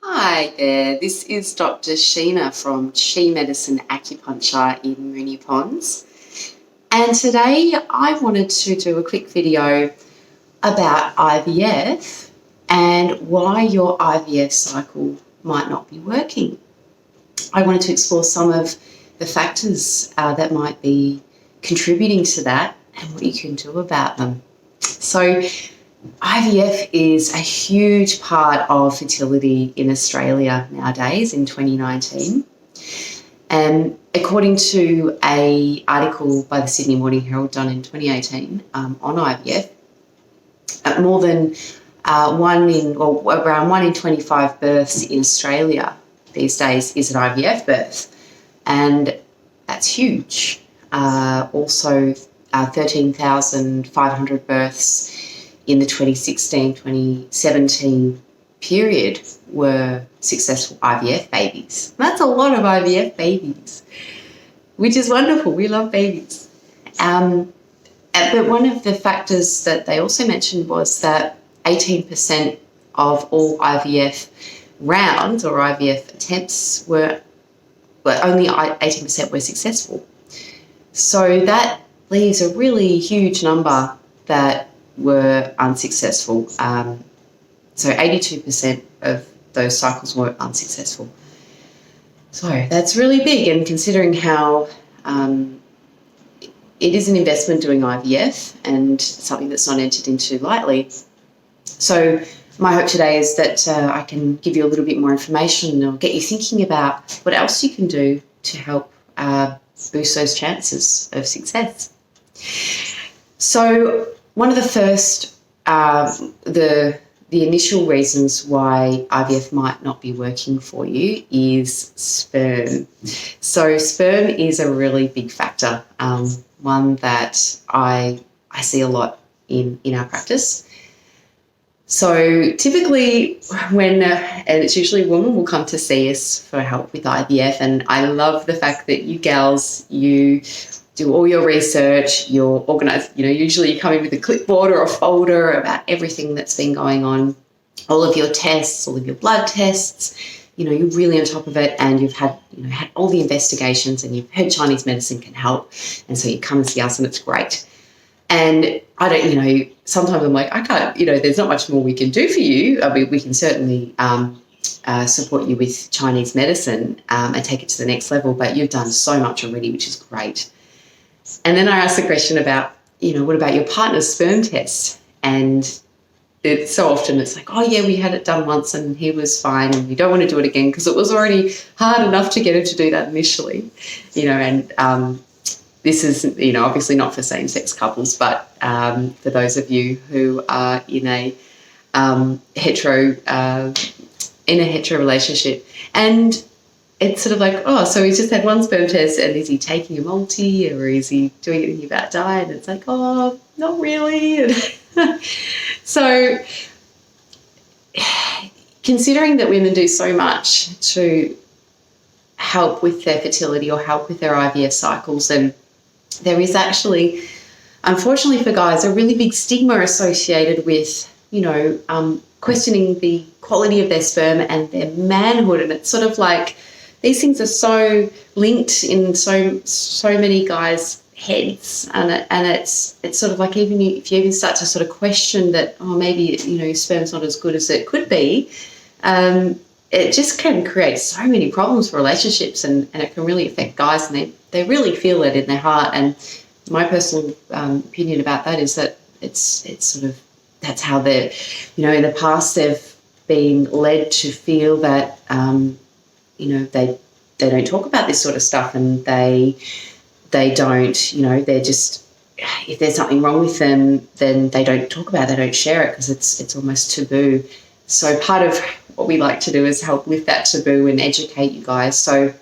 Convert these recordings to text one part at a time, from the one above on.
Hi there, this is Dr. Sheena from She Medicine Acupuncture in Moonee Ponds. And today I wanted to do a quick video about IVF and why your IVF cycle might not be working. I wanted to explore some of the factors that might be contributing to that and what you can do about them. So IVF is a huge part of fertility in Australia nowadays in 2019. And according to an article by the Sydney Morning Herald done in 2018 on IVF, more than around 1 in 25 births in Australia these days is an IVF birth. And that's huge. Also, 13,500 births in the 2016-2017 period were successful IVF babies. That's a lot of IVF babies, which is wonderful. We love babies. But one of the factors that they also mentioned was that 18% of all IVF rounds or IVF attempts were only 18% were successful. So that leaves a really huge number that were unsuccessful. So 82% of those cycles were unsuccessful. So that's really big, and considering how it is an investment doing IVF and something that's not entered into lightly. So my hope today is that I can give you a little bit more information or get you thinking about what else you can do to help boost those chances of success. So one of the first, the initial reasons why IVF might not be working for you is sperm. So sperm is a really big factor, one that I see a lot in our practice. So typically and it's usually a woman will come to see us for help with IVF, and I love the fact that you gals, you do all your research, you're organised, usually you come in with a clipboard or a folder about everything that's been going on, all of your tests, all of your blood tests, you're really on top of it, and you've had all the investigations, and you've heard Chinese medicine can help, and so you come and see us and it's great. And I don't, sometimes I'm like, I can't, there's not much more we can do for you. I mean, we can certainly support you with Chinese medicine and take it to the next level, but you've done so much already, which is great. And then I asked the question about, what about your partner's sperm test? And it's so often it's like, oh yeah, we had it done once and he was fine, and we don't want to do it again because it was already hard enough to get him to do that initially, and this is, obviously not for same-sex couples, but for those of you who are in a hetero relationship, and it's sort of like, oh, so he's just had one sperm test, and is he taking a multi, or is he doing anything about diet? And it's like, oh, not really. So considering that women do so much to help with their fertility or help with their IVF cycles, and there is actually, unfortunately for guys, a really big stigma associated with, questioning the quality of their sperm and their manhood. And it's sort of like these things are so linked in so many guys' heads, and it's sort of like if you even start to sort of question that, oh, maybe your sperm's not as good as it could be, it just can create so many problems for relationships, and it can really affect guys, and they really feel it in their heart. And my personal opinion about that is that it's sort of, that's how they're, in the past they've been led to feel that, they don't talk about this sort of stuff, and they don't, they're just, if there's something wrong with them, then they don't talk about it, they don't share it because it's almost taboo. So part of what we like to do is help lift that taboo and educate you guys so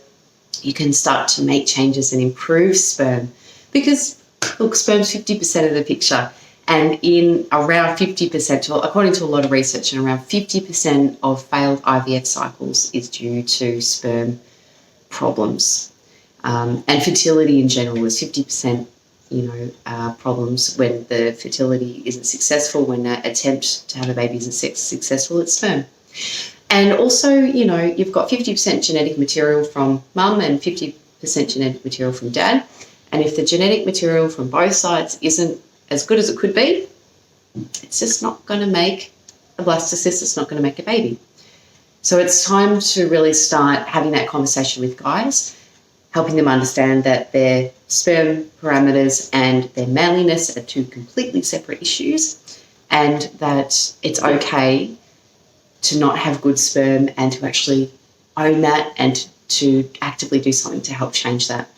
you can start to make changes and improve sperm. Because, look, sperm's 50% of the picture, and in around 50%, according to a lot of research, and around 50% of failed IVF cycles is due to sperm problems. And fertility in general is 50%, problems when the fertility isn't successful, when an attempt to have a baby isn't successful, it's sperm. And also, you've got 50% genetic material from mum and 50% genetic material from dad. And if the genetic material from both sides isn't as good as it could be, it's just not going to make a blastocyst, it's not going to make a baby. So it's time to really start having that conversation with guys, helping them understand that their sperm parameters and their manliness are two completely separate issues, and that it's okay to not have good sperm and to actually own that and to actively do something to help change that.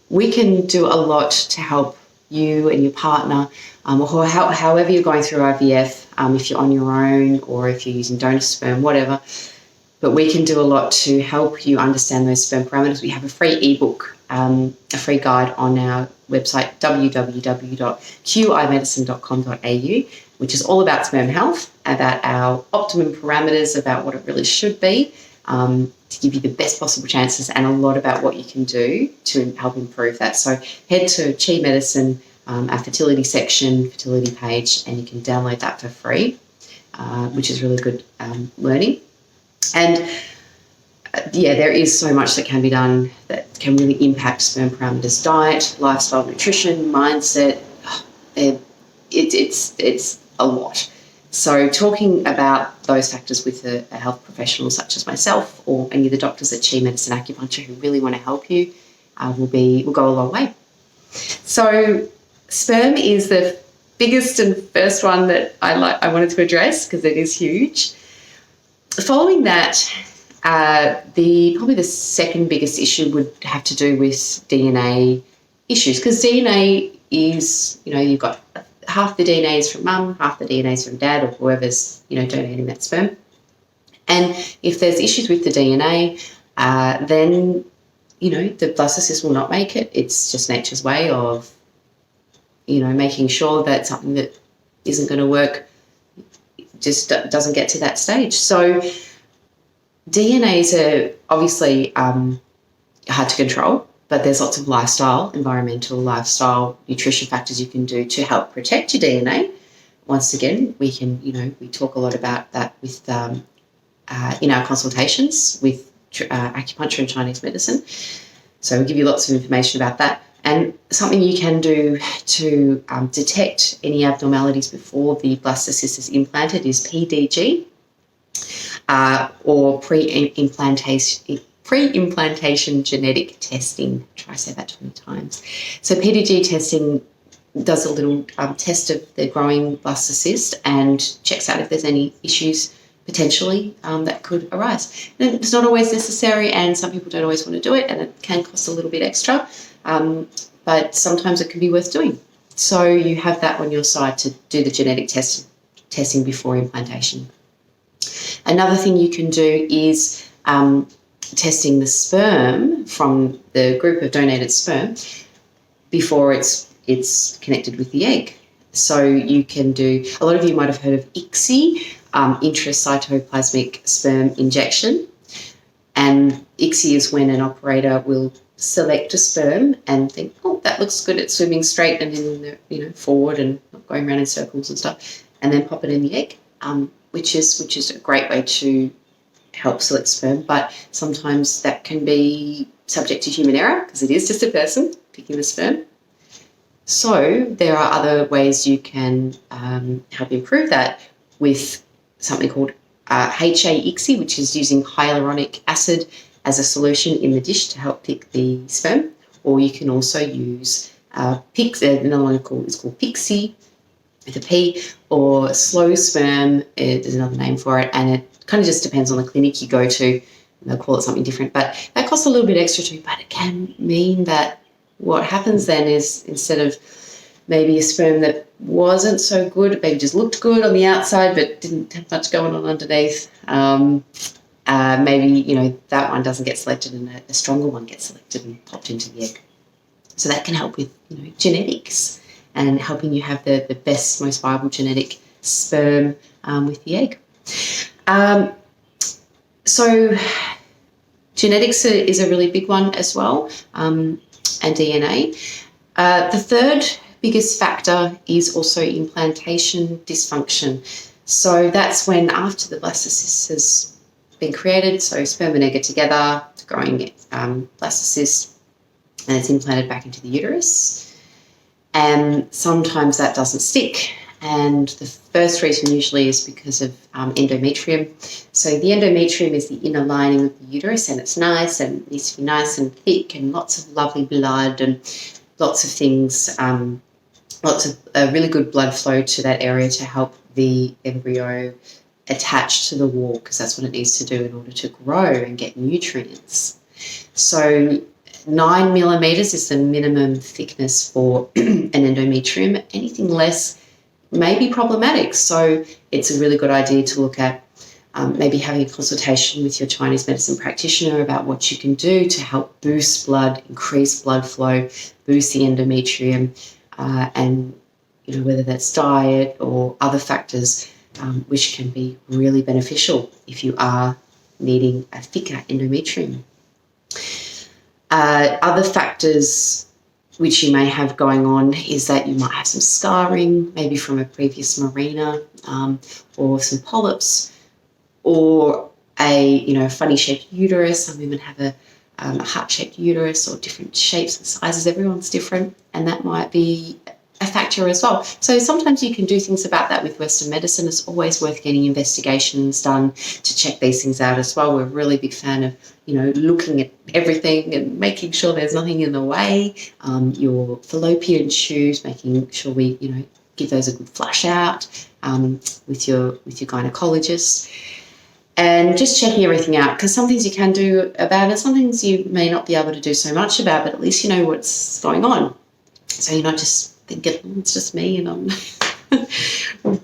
We can do a lot to help you and your partner, or however you're going through IVF, if you're on your own or if you're using donor sperm, whatever. But we can do a lot to help you understand those sperm parameters. We have a free ebook, a free guide on our website, www.qimedicine.com.au, which is all about sperm health, about our optimum parameters, about what it really should be, to give you the best possible chances, and a lot about what you can do to help improve that. So head to Chi Medicine, our fertility section, fertility page, and you can download that for free, which is really good learning. And there is so much that can be done that can really impact sperm parameters: diet, lifestyle, nutrition, mindset. It's a lot. So talking about those factors with a health professional such as myself or any of the doctors at Chi Medicine Acupuncture who really want to help you will go a long way. So sperm is the biggest and first one that I wanted to address because it is huge. Following that, probably the second biggest issue would have to do with DNA issues, because DNA is, you've got half the DNA is from mum, half the DNA is from dad, or whoever's, donating that sperm. And if there's issues with the DNA, then, the blastocyst will not make it. It's just nature's way of, making sure that something that isn't going to work just doesn't get to that stage. So DNAs are obviously hard to control, but there's lots of environmental, nutrition factors you can do to help protect your DNA. Once again, we talk a lot about that with in our consultations with acupuncture and Chinese medicine. So we give you lots of information about that. And something you can do to detect any abnormalities before the blastocyst is implanted is PDG, or pre-implantation genetic testing. Try to say that 20 times. So PDG testing does a little test of the growing blastocyst and checks out if there's any issues potentially that could arise. And it's not always necessary, and some people don't always want to do it, and it can cost a little bit extra, but sometimes it can be worth doing. So you have that on your side to do the genetic testing before implantation. Another thing you can do is testing the sperm from the group of donated sperm before it's connected with the egg. So you can do, a lot of you might have heard of ICSI, Intracytoplasmic sperm injection. And ICSI is when an operator will select a sperm and think, oh, that looks good, it's swimming straight and in forward and not going around in circles and stuff, and then pop it in the egg, which is a great way to help select sperm. But sometimes that can be subject to human error because it is just a person picking the sperm. So there are other ways you can help improve that with something called HA-ICSI, which is using hyaluronic acid as a solution in the dish to help pick the sperm. Or you can also use another one is called Pixie with a P, or slow sperm. There's another name for it, and it kind of just depends on the clinic you go to. They'll call it something different, but that costs a little bit extra too. But it can mean that what happens then is, instead of maybe a sperm that wasn't so good, maybe just looked good on the outside but didn't have much going on underneath, maybe that one doesn't get selected and a stronger one gets selected and popped into the egg. So that can help with genetics and helping you have the best, most viable genetic sperm with the egg. So genetics is a really big one as well, and DNA. The third biggest factor is also implantation dysfunction. So that's when, after the blastocyst has been created, so sperm and egg are together, growing blastocyst, and it's implanted back into the uterus. And sometimes that doesn't stick. And the first reason usually is because of endometrium. So the endometrium is the inner lining of the uterus, and it's nice and needs to be nice and thick and lots of lovely blood and lots of things, lots of really good blood flow to that area to help the embryo attach to the wall, because that's what it needs to do in order to grow and get nutrients. So 9 millimeters is the minimum thickness for an endometrium. Anything less may be problematic. So it's a really good idea to look at maybe having a consultation with your Chinese medicine practitioner about what you can do to help boost blood, increase blood flow, boost the endometrium, and whether that's diet or other factors, which can be really beneficial if you are needing a thicker endometrium. Other factors which you may have going on is that you might have some scarring, maybe from a previous marina, or some polyps, or a funny shaped uterus. Some women have a heart-shaped uterus, or different shapes and sizes. Everyone's different, and that might be a factor as well. So sometimes you can do things about that with Western medicine. It's always worth getting investigations done to check these things out as well. We're a really big fan of, looking at everything and making sure there's nothing in the way. Your fallopian tubes, making sure we, give those a good flush out with your gynecologist. And just checking everything out, because some things you can do about it, some things you may not be able to do so much about, but at least you know what's going on. So you're not just thinking, it's just me, and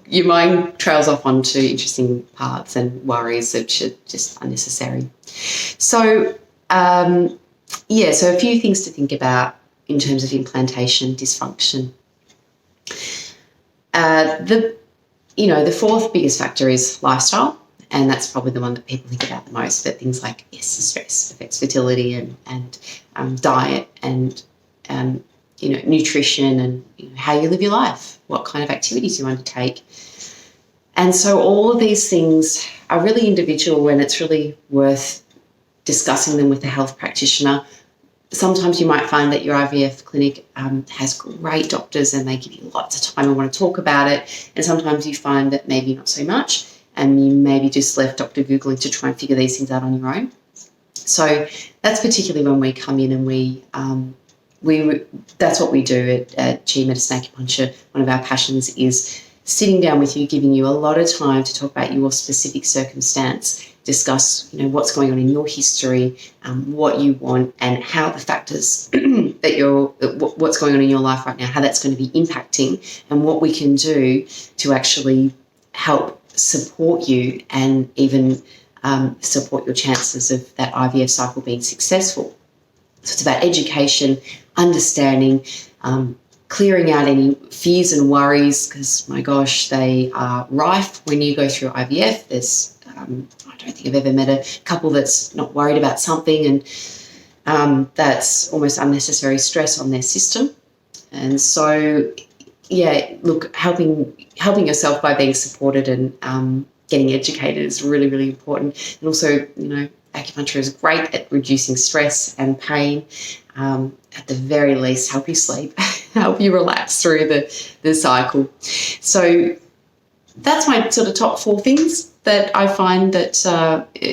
your mind trails off onto interesting parts and worries which are just unnecessary. So, so a few things to think about in terms of implantation dysfunction. The fourth biggest factor is lifestyle. And that's probably the one that people think about the most. But things like, yes, the stress affects fertility, and diet, and nutrition, and how you live your life, what kind of activities you undertake. And so all of these things are really individual, and it's really worth discussing them with a health practitioner. Sometimes you might find that your IVF clinic has great doctors and they give you lots of time and want to talk about it. And sometimes you find that maybe not so much, and you maybe just left Dr. Googling to try and figure these things out on your own. So that's particularly when we come in, and that's what we do at G Medicine Acupuncture. One of our passions is sitting down with you, giving you a lot of time to talk about your specific circumstance, discuss what's going on in your history, what you want, and how the factors that what's going on in your life right now, how that's going to be impacting, and what we can do to actually help support you and even support your chances of that IVF cycle being successful. So it's about education, understanding, clearing out any fears and worries, because, my gosh, they are rife when you go through IVF. There's, I don't think I've ever met a couple that's not worried about something, and that's almost unnecessary stress on their system. And so, look, helping yourself by being supported and getting educated is really, really important. And also, acupuncture is great at reducing stress and pain. At the very least, help you sleep, help you relax through the cycle. So that's my sort of top 4 things that I find that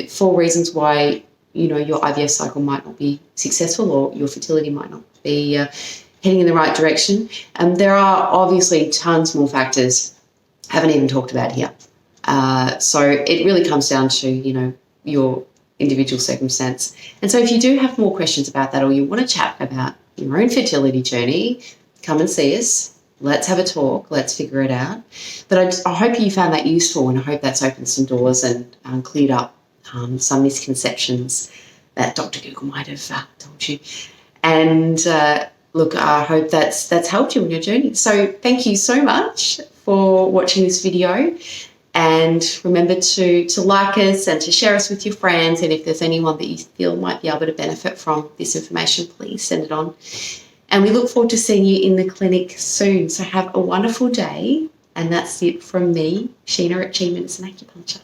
4 reasons why, your IVF cycle might not be successful, or your fertility might not be heading in the right direction. And there are obviously tons more factors I haven't even talked about here. So it really comes down to, your individual circumstance. And so if you do have more questions about that, or you want to chat about your own fertility journey, come and see us. Let's have a talk. Let's figure it out. But I hope you found that useful, and I hope that's opened some doors and cleared up some misconceptions that Dr. Google might have told you. And look, I hope that's helped you on your journey. So thank you so much for watching this video. And remember to like us and to share us with your friends. And if there's anyone that you feel might be able to benefit from this information, please send it on. And we look forward to seeing you in the clinic soon. So have a wonderful day, And that's it from me, Sheena at She Medicine Acupuncture.